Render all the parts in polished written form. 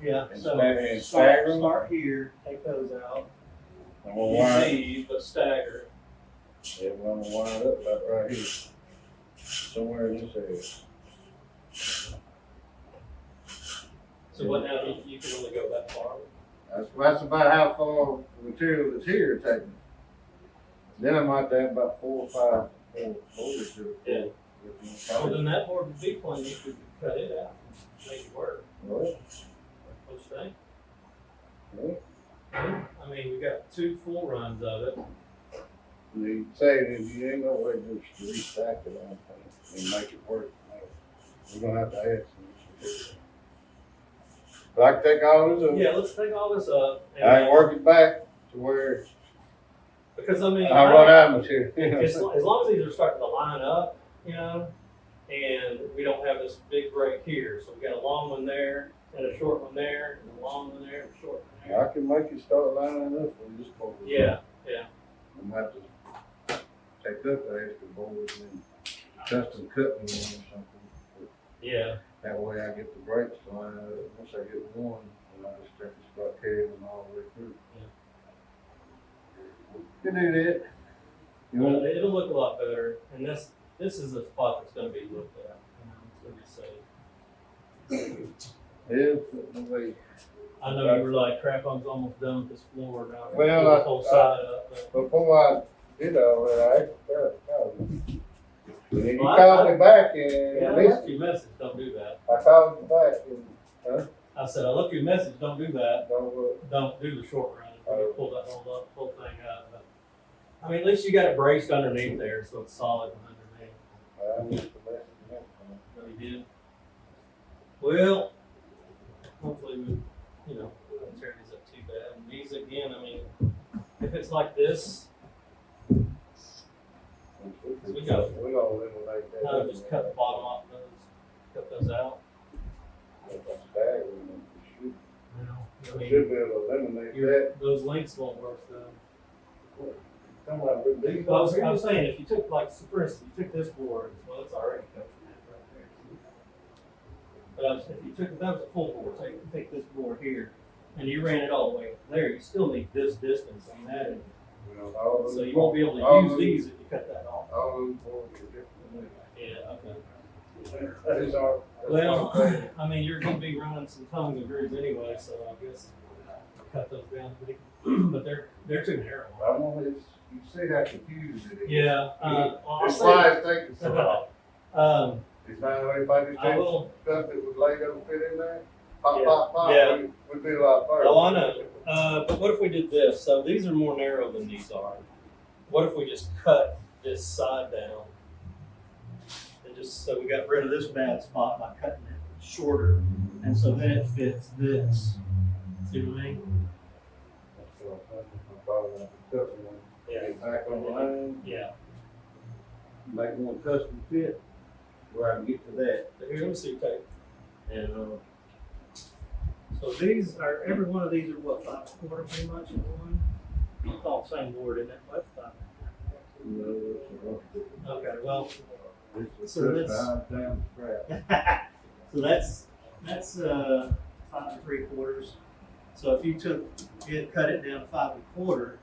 Yeah, And so and stagger them. start here, take those out. I'm gonna wind, These, but stagger. yeah, I'm gonna wind up about right here. Somewhere in this area. So what now, you can only go that far? That's about how far the material that's here taking. Then I might have about 4 or 5 more boulders to it. Yeah. So then that board would be plenty, you could cut it out, make it work. Well, What you think? yeah. I mean, we got 2 full runs of it. You say that you ain't no way to just restack it on and make it work. We're gonna have to add some. But I can take all this up. Yeah, let's take all this up. I can work it back to where Because I mean, I run out of material. as long as these are starting to line up, you know, and we don't have this big break here. So we got a long one there, and a short one there, and a long one there, and a short one there. I can make it start lining up on this board. Yeah, yeah. I'm gonna have to take up the extra boards and custom cut me one or something. Yeah. That way I get the brakes to line up. Once I get one, then I just start carrying them all the way through. You can do that. You Well, want it'll look a lot better, and this is a spot that's going to be looked at. You know, it's going to be safe. yeah, I know you were like, crap, I'm almost done with this floor now. Well, the whole side up. But, before I did all that, I actually called you. And then you Well, called me back yeah, and I missed left you a message. Don't do that. I called you back and, I said, I left you a message. Don't do that. don't, Don't do the short run. Pull that whole thing out. But, I mean, at least you got it braced underneath there, so it's solid underneath. I missed the message next time. No, you did. Well, hopefully we, you know, we don't tear these up too bad. And these again, I mean, if it's like this, we go. We gonna eliminate that. just cut the bottom off those, cut those out. You know, I mean, Should be able to eliminate that. those links won't work though. Come on, bring these. I was saying, if you took, like, for instance, you took this board, well, it's already cut from that right there. But if you took, that was a full board, take this board here, and you ran it all the way there, you still need this distance on that end. So you won't be able to use these if you cut that off. All those boards are different. Yeah, okay. That is our. Well, I mean, you're gonna be running some tongues and grooves anyway, so I guess cut those down, but they're too narrow. I want this, you see how confused it is. Yeah, well, I'll This say, slide's taking so long. um, It's not, if I just I take will, stuff that would Lego fit in there, pop, Yeah. pop, pop, Yeah. we'd be a lot further. oh, I know, but what if we did this? So these are more narrow than these are. What if we just cut this side down? And just, so we got rid of this bad spot by cutting it shorter, and so then it fits this. See what I mean? That's what I'm thinking. I'm probably gonna cut one, get back on the line, Yeah. make one custom fit, where I can get to that. So here, let me see your tape. And so these are, every one of these are what, 5/4 pretty much in one? It's all the same board, isn't it? What's 5? Okay, well, It's So just that's- down scrap. so that's 5 3/4. So if you cut it down to 5 1/4,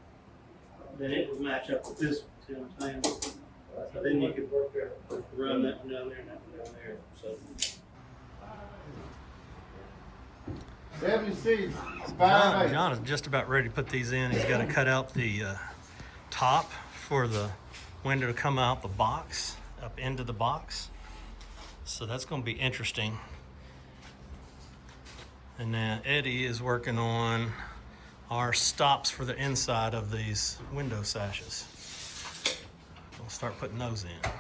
then it would match up with this one. See what I'm saying? So then you could run that one down there and that one down there. So 76, John is just about ready to put these in. He's got to cut out the top for the window to come out the box, up into the box. So that's going to be interesting. And now Eddie is working on our stops for the inside of these window sashes. We'll start putting those in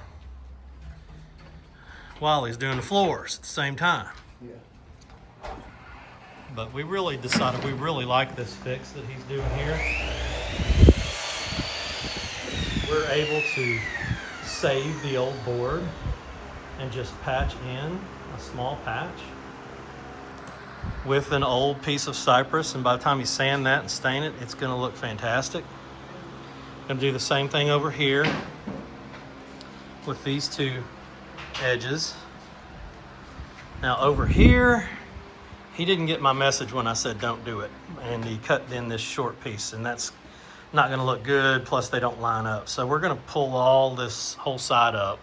while he's doing the floors at the same time. Yeah. But we really decided we really like this fix that he's doing here. We're able to save the old board and just patch in a small patch with an old piece of cypress, and by the time you sand that and stain it, it's going to look fantastic. Going to do the same thing over here with these two edges. Now over here, he didn't get my message when I said don't do it. And he cut in this short piece, and that's not gonna look good, plus they don't line up. So we're gonna pull all this whole side up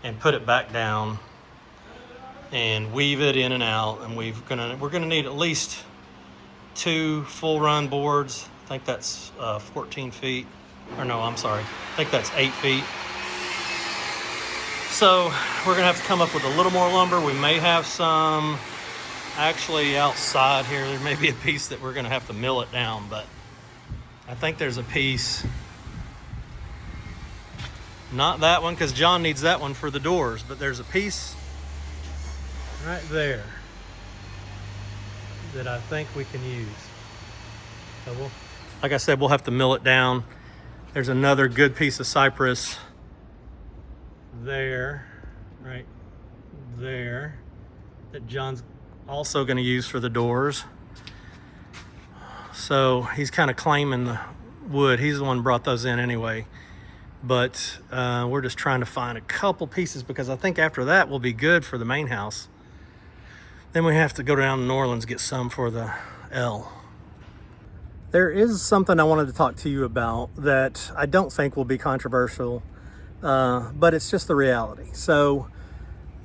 and put it back down and weave it in and out. And we're gonna need at least 2 full run boards. I think that's 14 feet, or no, I'm sorry. I think that's 8 feet. So we're gonna have to come up with a little more lumber. We may have some actually outside here. There may be a piece that we're gonna have to mill it down, but I think there's a piece, not that one, because John needs that one for the doors, but there's a piece right there that I think we can use. So like I said, we'll have to mill it down. There's another good piece of cypress there, right there, that John's also going to use for the doors. So he's kind of claiming the wood. He's the one who brought those in anyway. But we're just trying to find a couple pieces, because I think after that we'll be good for the main house. Then we have to go down to New Orleans, get some for the L. There is something I wanted to talk to you about that I don't think will be controversial, but it's just the reality. So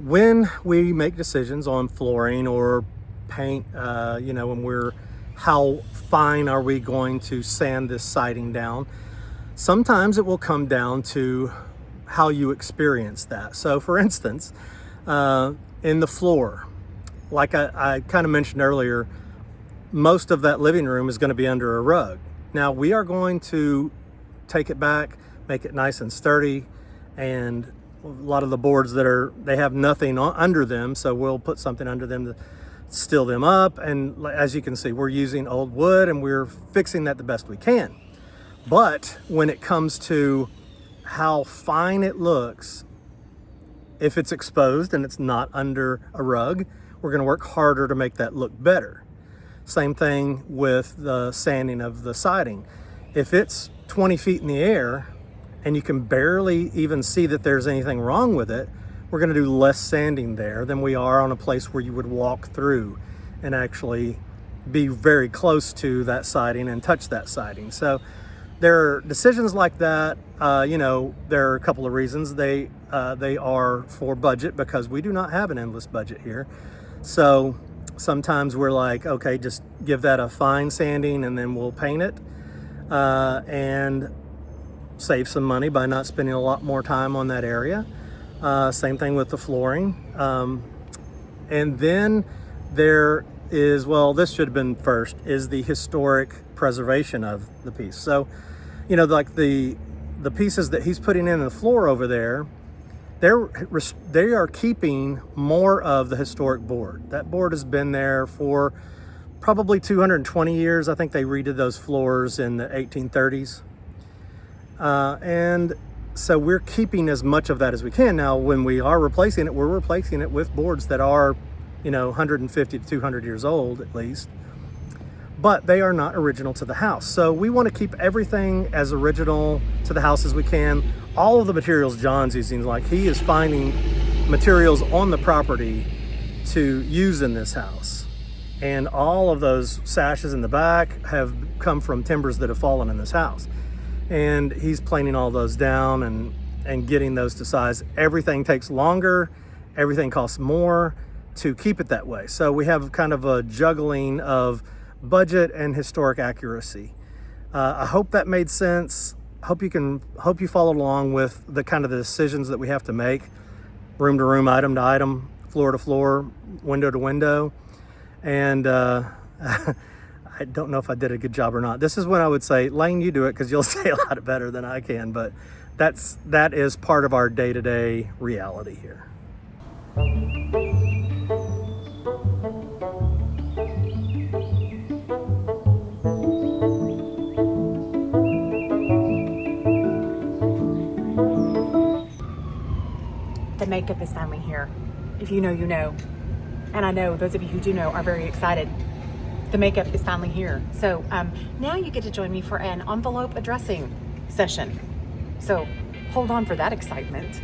when we make decisions on flooring or paint, when how fine are we going to sand this siding down? Sometimes it will come down to how you experience that. So for instance, in the floor, like I kind of mentioned earlier, most of that living room is going to be under a rug. Now we are going to take it back, make it nice and sturdy, and a lot of the boards they have nothing under them, so we'll put something under them to still them up. And as you can see, we're using old wood and we're fixing that the best we can. But when it comes to how fine it looks, if it's exposed and it's not under a rug, we're going to work harder to make that look better. Same thing with the sanding of the siding. If it's 20 feet in the air and you can barely even see that there's anything wrong with it, we're going to do less sanding there than we are on a place where you would walk through and actually be very close to that siding and touch that siding. So there are decisions like that. There are a couple of reasons. They are for budget, because we do not have an endless budget here. So sometimes we're like, okay, just give that a fine sanding and then we'll paint it, and save some money by not spending a lot more time on that area. Same thing with the flooring. And then there is, this should have been first, is the historic preservation of the piece. So, like the pieces that he's putting in the floor over there, they are keeping more of the historic board. That board has been there for probably 220 years. I think they redid those floors in the 1830s. And so we're keeping as much of that as we can. Now, when we are replacing it, we're replacing it with boards that are, 150 to 200 years old at least, but they are not original to the house. So we want to keep everything as original to the house as we can. All of the materials John's using, like he is finding materials on the property to use in this house. And all of those sashes in the back have come from timbers that have fallen in this house. And he's planing all those down and getting those to size. Everything takes longer, everything costs more to keep it that way. So we have kind of a juggling of budget and historic accuracy. I hope that made sense. Hope you followed along with the kind of the decisions that we have to make, room to room, item to item, floor to floor, window to window. And I don't know if I did a good job or not. This is when I would say, Lane, you do it, because you'll say a lot better than I can. But that is part of our day-to-day reality here. The makeup is finally here. If you know, you know. And I know those of you who do know are very excited. The makeup is finally here. So now you get to join me for an envelope addressing session. So hold on for that excitement.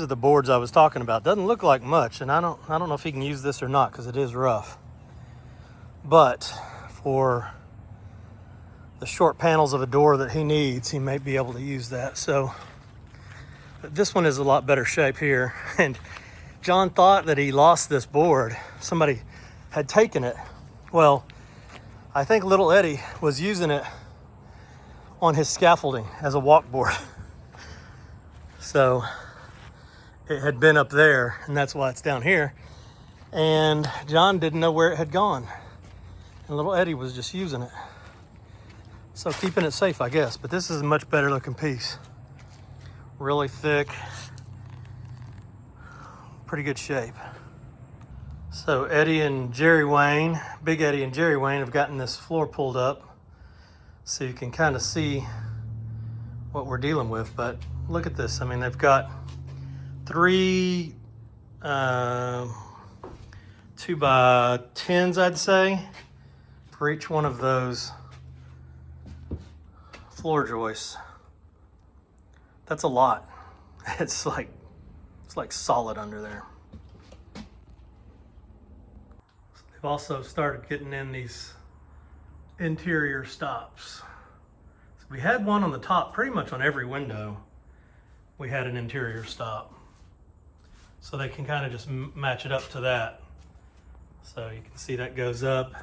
are the boards I was talking about. Doesn't look like much, and I don't know if he can use this or not because it is rough. But for the short panels of a door that he needs, he may be able to use that. So this one is a lot better shape here. And John thought that he lost this board. Somebody had taken it. Well, I think little Eddie was using it on his scaffolding as a walkboard. So it had been up there, and that's why it's down here. And John didn't know where it had gone. And little Eddie was just using it. So keeping it safe, I guess. But this is a much better looking piece. Really thick. Pretty good shape. So Eddie and Jerry Wayne, Big Eddie and Jerry Wayne have gotten this floor pulled up so you can kind of see what we're dealing with. But look at this. I mean, they've got 3 2x10s, I'd say, for each one of those floor joists. That's a lot. It's like solid under there. They've also started getting in these interior stops. So we had one on the top, pretty much on every window. We had an interior stop. So they can kind of just match it up to that. So you can see that goes up,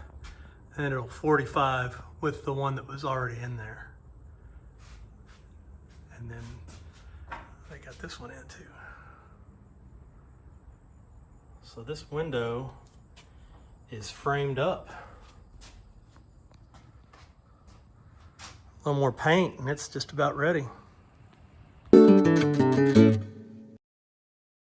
and it'll 45 with the one that was already in there. And then they got this one in too. So this window is framed up. A little more paint and it's just about ready.